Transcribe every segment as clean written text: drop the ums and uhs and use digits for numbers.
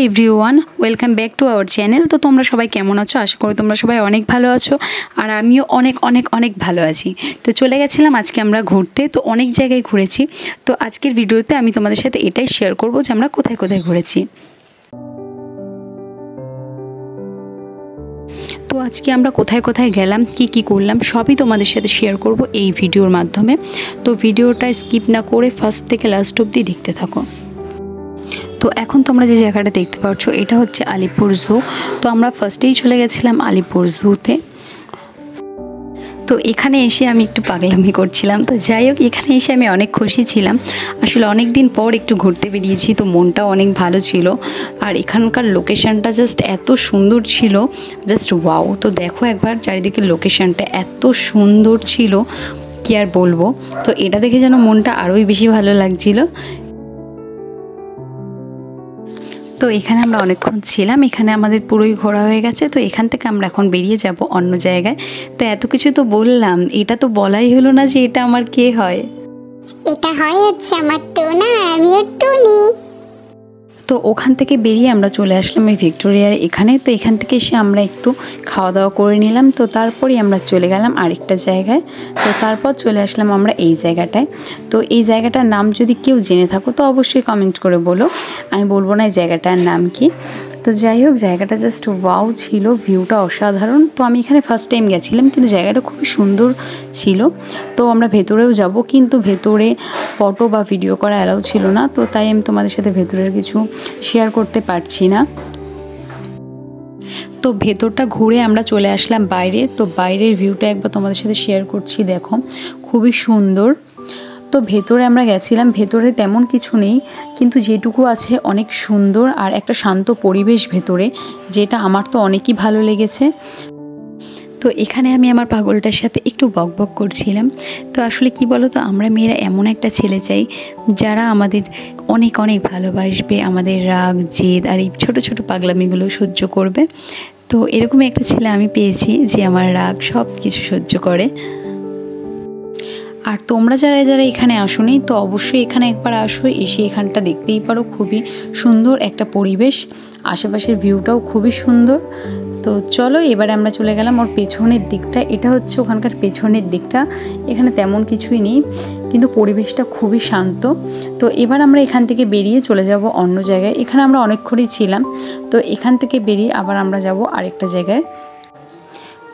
Everyone, welcome back to our channel. তো তোমরা সবাই কেমন আছো? আশা করি তোমরা সবাই অনেক ভালো আছো, আর আমিও অনেক অনেক অনেক ভালো আছি। তো চলে গেছিলাম আজকে আমরা ঘুরতে, তো অনেক জায়গায় ঘুরেছি। তো আজকের ভিডিওতে আমি তোমাদের সাথে এটাই শেয়ার করব যে আমরা কোথায় কোথায় ঘুরেছি। তো আজকে আমরা কোথায় কোথায় গেলাম, কি করলাম, সবই তোমাদের সাথে শেয়ার করব এই ভিডিওর মাধ্যমে। তো ভিডিওটা স্কিপ না করে ফার্স্ট থেকে লাস্ট অবধি দেখতে থাকো। তো এখন তোমরা যে জায়গাটা দেখতে পাচ্ছ এটা হচ্ছে আলিপুর জু। তো আমরা ফার্স্টেই চলে গেছিলাম আলিপুর জুতে। তো এখানে এসে আমি একটু পাগলামি করছিলাম। তো যাই হোক, এখানে এসে আমি অনেক খুশি ছিলাম। আসলে অনেক দিন পর একটু ঘুরতে বেরিয়েছি, তো মনটাও অনেক ভালো ছিল। আর এখানকার লোকেশানটা জাস্ট এত সুন্দর ছিল, জাস্ট ওয়াও। তো দেখো একবার চারিদিকে লোকেশানটা এত সুন্দর ছিল, কি আর বলবো। তো এটা দেখে যেন মনটা আরোই বেশি ভালো লাগছিল। তো এখানে আমরা অনেকক্ষণ ছিলাম, এখানে আমাদের পুরোই ঘোরা হয়ে গেছে। তো এখান থেকে আমরা এখন বেরিয়ে যাব অন্য জায়গায়। তো এত কিছু তো বললাম, এটা তো বলাই হলো না যে এটা আমার কে হয়। এটা হয় হচ্ছে আমার টোনা, আমিও টুনি। তো ওখান থেকে বেরিয়ে আমরা চলে আসলাম এই ভিক্টোরিয়ার এখানে। তো এখান থেকে এসে আমরা একটু খাওয়া দাওয়া করে নিলাম। তো তারপরে আমরা চলে গেলাম আরেকটা জায়গায়। তো তারপর চলে আসলাম আমরা এই জায়গাটায়। তো এই জায়গাটার নাম যদি কেউ জেনে থাকো তো অবশ্যই কমেন্ট করে বলো, আমি বলবো না এই জায়গাটার নাম কি। তো যাই হোক, জায়গাটা জাস্ট ওয়াও ছিল, ভিউটা অসাধারণ। তো আমি এখানে ফার্স্ট টাইম গেছিলাম, কিন্তু জায়গাটা খুবই সুন্দর ছিল। তো আমরা ভেতরেও যাব, কিন্তু ভেতরে ফটো বা ভিডিও করা অ্যালাউ ছিল না। তো তাই আমি তোমাদের সাথে ভেতরের কিছু শেয়ার করতে পারছি না। তো ভেতরটা ঘুরে আমরা চলে আসলাম বাইরে। তো বাইরের ভিউটা একবার তোমাদের সাথে শেয়ার করছি, দেখো খুবই সুন্দর। তো ভেতরে আমরা গেছিলাম, ভেতরে তেমন কিছু নেই, কিন্তু যেটুকু আছে অনেক সুন্দর আর একটা শান্ত পরিবেশ ভেতরে, যেটা আমার তো অনেকই ভালো লেগেছে। তো এখানে আমি আমার পাগলটার সাথে একটু বকবক করছিলাম। তো আসলে কি বলো তো, আমরা মেয়েরা এমন একটা ছেলে চাই যারা আমাদের অনেক অনেক ভালোবাসবে, আমাদের রাগ জেদ আর এই ছোটো ছোটো পাগলামিগুলো সহ্য করবে। তো এরকমই একটা ছেলে আমি পেয়েছি যে আমার রাগ সব কিছু সহ্য করে। আর তোমরা যারা যারা এখানে আসোনি, তো অবশ্যই এখানে একবার আসো, এসে এখানটা দেখতেই পারো। খুবই সুন্দর একটা পরিবেশ, আশেপাশের ভিউটাও খুবই সুন্দর। তো চলো এবারে আমরা চলে গেলাম ওর পেছনের দিকটা। এটা হচ্ছে ওখানকার পেছনের দিকটা, এখানে তেমন কিছুই নেই, কিন্তু পরিবেশটা খুবই শান্ত। তো এবার আমরা এখান থেকে বেরিয়ে চলে যাব অন্য জায়গায়। এখানে আমরা অনেকক্ষণই ছিলাম, তো এখান থেকে বেরিয়ে আবার আমরা যাব আরেকটা জায়গায়।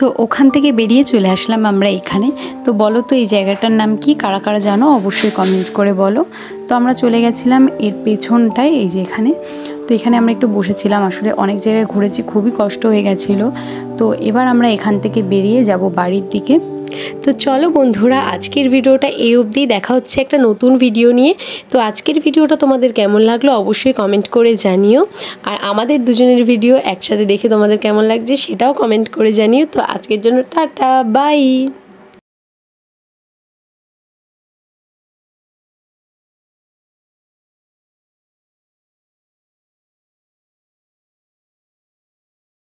তো ওখান থেকে বেরিয়ে চলে আসলাম আমরা এখানে। তো বলো তো এই জায়গাটার নাম কি, কারা কারা জানো অবশ্যই কমেন্ট করে বলো। তো আমরা চলে গেছিলাম এর পেছনটায়, এই যে এখানে। তো এখানে আমরা একটু বসেছিলাম, আসলে অনেক জায়গায় ঘুরেছি, খুবই কষ্ট হয়ে গেছিলো। তো এবার আমরা এখান থেকে বেরিয়ে যাব বাড়ির দিকে। তো চলো বন্ধুরা, আজকের ভিডিওটা এই অবধি, দেখা হচ্ছে একটা নতুন ভিডিও নিয়ে। তো আজকের ভিডিওটা তোমাদের কেমন লাগলো অবশ্যই কমেন্ট করে জানিও, আর আমাদের দুজনের ভিডিও একসাথে দেখে তোমাদের কেমন লাগছে সেটাও কমেন্ট করে জানিও। তো আজকের জন্য টাটা, বাই।